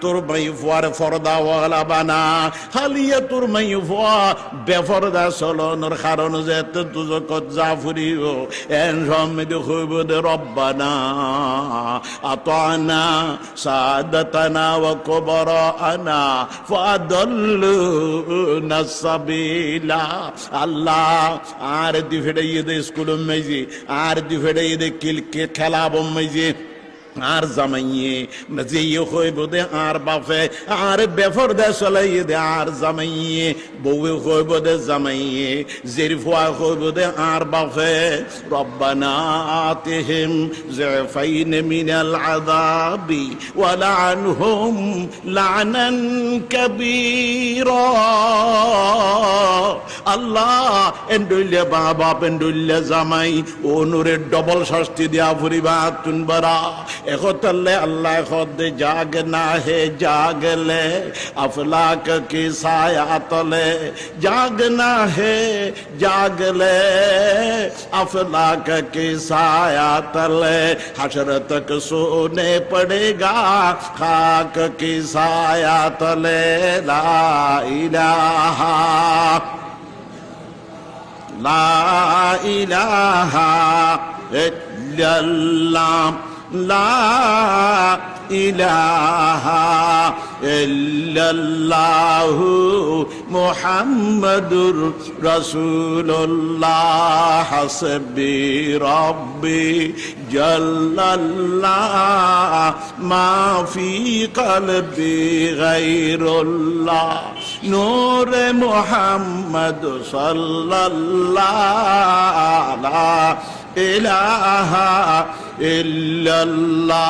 তোর মাই ফুয়ার ফর্দা ওয়ালা বানা হালিয়া তোর মাই ফুয়া বেফরদা চলনের কারণ যে দুজকত জাফরিও এন সম্মিদি হইব দে রব্বানা আতানা সাদাতানা ওয়া কুবরানা ফাদাল্লুনা সাবিলা আল্লাহ আর দি ফেড়াইয়ে দে স্কুল মেজি আর দি ফেড়াইয়ে দে কিলকে খেলাবো মেজি আর জামাইয়ে যে হইব দে আর বাপে আর বেফর দে চলাইয়ে দে আর জামাইয়ে বউ হইব দে জামাইয়ে জেরফুয়া হইব দে আর বাপে রব্বানা আতিহিম জিফাইন মিনাল আযাবি ওয়া লা'নহুম লা'নান কাবীরা আল্লাহ এন্ডুল্লে বাবা এন্ডুল্লে জামাই ও নূরের ডবল শাস্তি দিয়া ফুরিবা তুনবারা একতাল্লে আল্লাহ খদ জাগনা হে জাগলে আফলাক কি সায়া তলে জাগনা হে জাগলে अफलाक की साया तले हशर तक सोने पड़ेगा खाक की साया तले ला इलाहा इल्लल्लाह ला इलाहा इल्लल्लाहु मुहम्मदुर रसूलुल्लाह हस्बी रब्बी जल्लल्लाह मा फी क़ल्बी गैरुल्लाह नूर मुहम्मद सल्लल्लाह ला इलाहा ইল্লাল্লাহ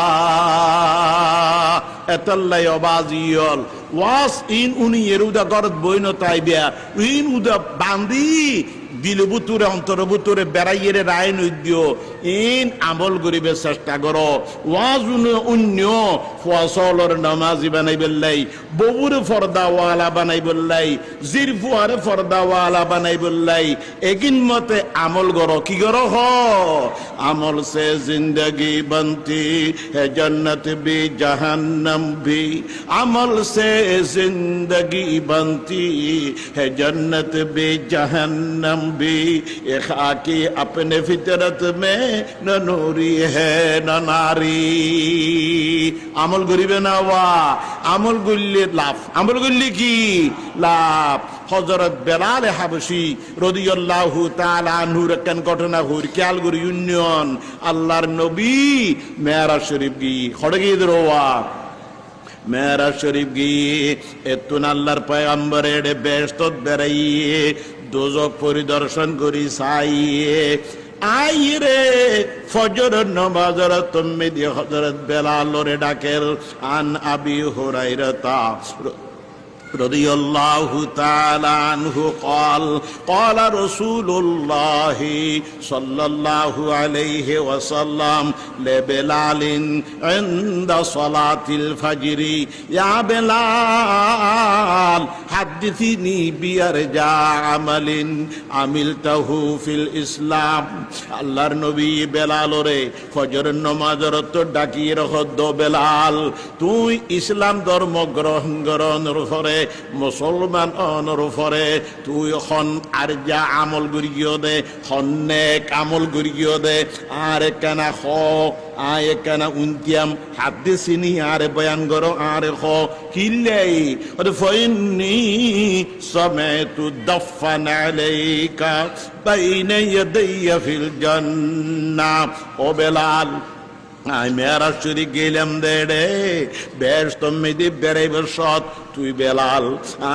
এতাল্লাই অবাজিয়ল ওয়াস ইন উনি এরুদা গরদ বইন তাইবিয়া ইন উদা বান্দি দিলবুতুরে অন্তরবুতুরে বেড়াইয়ের রায় নৈদ্য ইন আমল করিবে চেষ্টা করো ওয়াজুন অন্য ফসলর নামাজি বানাই বললাই ববুরে ফর্দাওয়ালা বানাই বললাই জিরফুয়ারে ফর্দাওয়ালা বানাই বললাই একিন মতে আমল করো কি করো হ আমল সে জিন্দগি বনতি হে জন্নত ভি জাহান্নাম ভি আমল সে জিন্দগি বনতি হে জন্নত ভি জাহান্নাম भी ये खाकी अपने फितरत में न नूरी है न नारी আমল করিবে না ওয়া আমল গুল্লি লাভ আমল গুল্লি কি লাভ হযরত বেলাল হাবশী রাদিয়াল্লাহু তাআলা আনহু রাকান ঘটনা হুর খেয়াল করি ইউনিয়ন আল্লাহর নবী মেরাজ শরীফ গি খড়গি দরওয়া মেরাজ শরীফ গি এতুন আল্লাহর পয়গম্বরের বেহেশত বেরাইয়ে দোজক পরিদর্শন করি চাইয়ে আই রে ফজর নামাজের তুমি দিয়ে হযরত বেলালরে ডাকের আন আবি হুরায়রা رضي الله تعالى عنه قال رسول الله صلى الله عليه وسلم لبلال عند صلاة الفجر يا بلال حدثني بأرجى عمل عملته في الإسلام আল্লাহর নবী বেলালরে ফজরের নামাজের তো ডাকিয়ে রাখদ বেলাল তুই ইসলাম ধর্ম গ্রহণের পরে মুসলমান অনর পরে তুই খন আর যা আমল করিও দে হন্নেক আমল করিও দে আর কেনা খ আয় কেনা উন্তিয়াম হাদিসিনি আর বয়ান করো আর খ কিল্লাই ফইন্নি সামাতু দাফান আলাইকা বাইনা ইয়াদাইয়া feel Jannah O Belal I মেরাজ শরীফ গেলাম দেড়ে বেশ তুমি দি বেড়াইব সৎ তুই বেলাল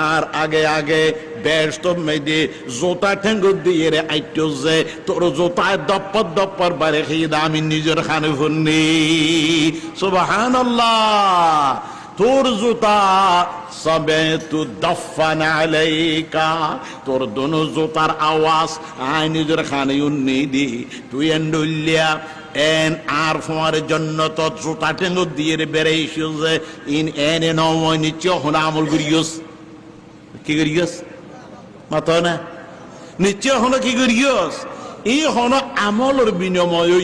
আর আগে আগে বেশ তুমি দি জোতা ঠেঙ্গুর দিয়ে রে আইটো যে তোর জোতায় দপ্পর দপ্পর বারে খেয়ে আমি নিজের খানে ফুন্নি সুবহানাল্লাহ তোর জুতা সাবেতু দাফান আলাইকা তোর দোনো জুতার আওয়াজ আই নিজের খানে উন্নি দি তুই এন্ডুলিয়া এন আর ফোয়ার জন্য তো জুতা টেঙ্গু দিয়ে বেড়াইছো যে ইন এনে নয় নিশ্চয় হন আমল করিয়স কি করিয়স মাতো না নিশ্চয় হন কি করিয়স এই হন আমলের বিনিময়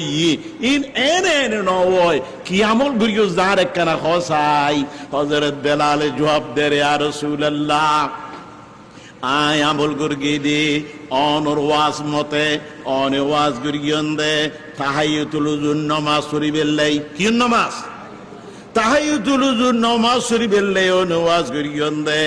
ইন এনে নয় কি আমল করিও যার একখানা হসাই হযরত বেলালে জবাব দেরে ইয়া রাসূলুল্লাহ আয় আমল করগি দি অনর ওয়াজ মতে অনে ওয়াজ করিয়ন দে তাহাইয়ুতুল নামাজ শরীফেল্লাই কি নামাজ তাহাইয়ুতুল নামাজ শরীফেল্লাই অনে ওয়াজ করিয়ন দে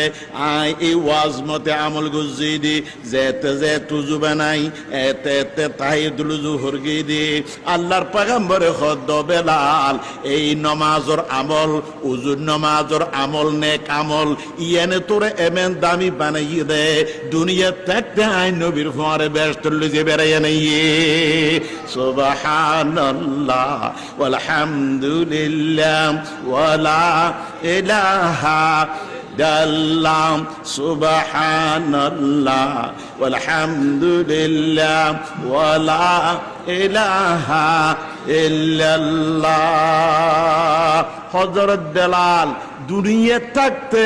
আয় এই ওয়াজ মতে আমল গুজি দি যেতে যে তুজু বানাই এতে এতে তাহাইয়ুতুল হরগি দি আল্লাহর পয়গম্বরে খদ্দ বেলাল এই নামাজর আমল উজুর নামাজর আমল নেক আমল ইয়ানে তোরে এমন দামি বানাই দে দুনিয়া থাকতে আই নবীর ফরে ব্যস্ত লইছে বেড়াইয়া নাই সুবহানাল্লাহ ওয়ালহামদুলিল্লাহ ওয়ালা ইলাহা ইল্লাল্লাহ সুবহানাল্লাহ ওয়ালহামদুলিল্লাহ ওয়ালা ইলাহা ইল্লাল্লাহ হযরত বেলাল দুনিয়া থাকতে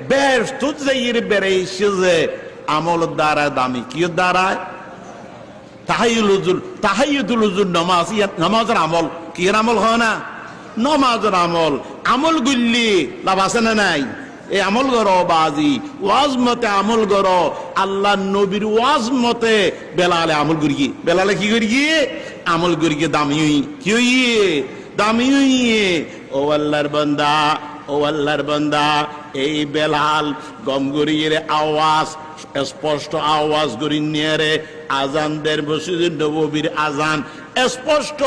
ব্যস্ত যাইর বেড়াইছে যে আমল দ্বারা দামি কি দ্বারা তাহাইয়ুতুল নামাজ নামাজের আমল কি আমল হয় না নামাজের আমল আমল গুল্লি লাভ আছে না নাই এই আমল করো বাজি ওয়াজ মতে আমল করো আল্লাহ নবীর ওয়াজ মতে বেলালে আমল করি বেলালে কি করি আমল করি দামি কি দামি ও আল্লাহর বান্দা ও আল্লাহর বান্দা এই বেলাল গমগরির আওয়াজ স্পষ্ট আওয়াজ করি নিয়ে রে আজান দের মসজিদে নববীর আজান স্পষ্ট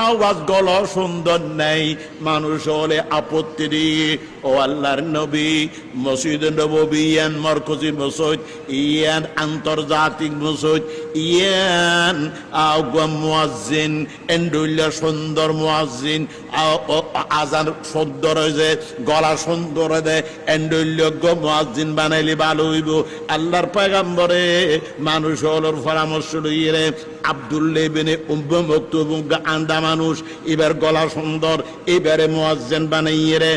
আওয়াজ গলা সুন্দর নেই মানুষ হলে আপত্তি দিয়ে ও আল্লাহর নবী মসজিদে নববী ইয়ান মরকজি মসজিদ ইয়ান আন্তর্জাতিক মসজিদ ইয়ান মুয়াজ্জিন এন্ডুল্লা সুন্দর মুয়াজ্জিন আজান সুন্দর হয়েছে গলা সুন্দর দে এন্ডুল্য মুয়াজ্জিন বানাইলে ভালো হইব আল্লাহর পয়গম্বরে মানুষ হলোর পরামর্শ লইয়ে আব্দুল্লাহ ইবনে উম্মে মাকতুম আন্দা মানুষ এবার গলা সুন্দর এবারে মুয়াজ্জিন বানাইয়ে রে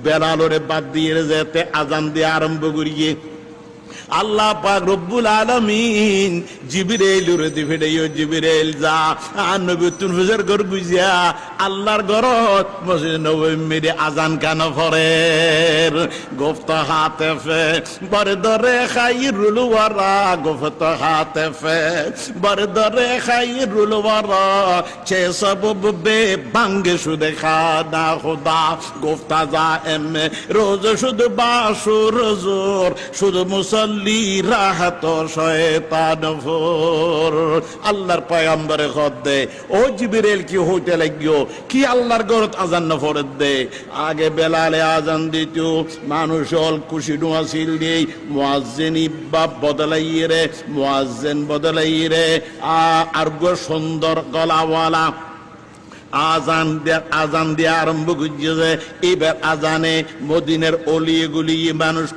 বেলালরে বাদ দিয়ে যেতে আজান দিয়ে আরম্ভ করিয়ে আল্লাহ পাক রব্বুল আলামিন জিবরাইল রে দিবেইও জিবরাইল যা আর নবী তুন হুজুর ঘর বুঝিয়া আল্লাহর ঘরত মসজিদ নববী মেরে আজান কান ফরের গুফতা হাতেফে বরদরে খাইরুল ওয়ারা গুফতা হাতেফে বরদরে খাইরুল ওয়ারা চে সবব বে বাঙ্গে সুদে খানা খুদা গুফতা যা এম রোজ শুধু বাসুর জোর শুধু মুসল রাহত শয়তান ফোর আল্লাহর পয়গম্বরে খত দে ও জিবরাইল কি হইতে লাগিও কি আল্লাহর ঘরত আজান না ফরত দে আগে বেলালে আজান দিত মানুষ হল খুশি নোয়াছিল দেই মুয়াজ্জিন ইবাব বদলাইয়ে রে মুয়াজ্জিন বদলাইয়ে রে আর গো সুন্দর গলাওয়ালা আজান দিয়ে আরম্ভ করছে এবার আজানে মদিনার অলিয়ে গলিয়ে মানুষ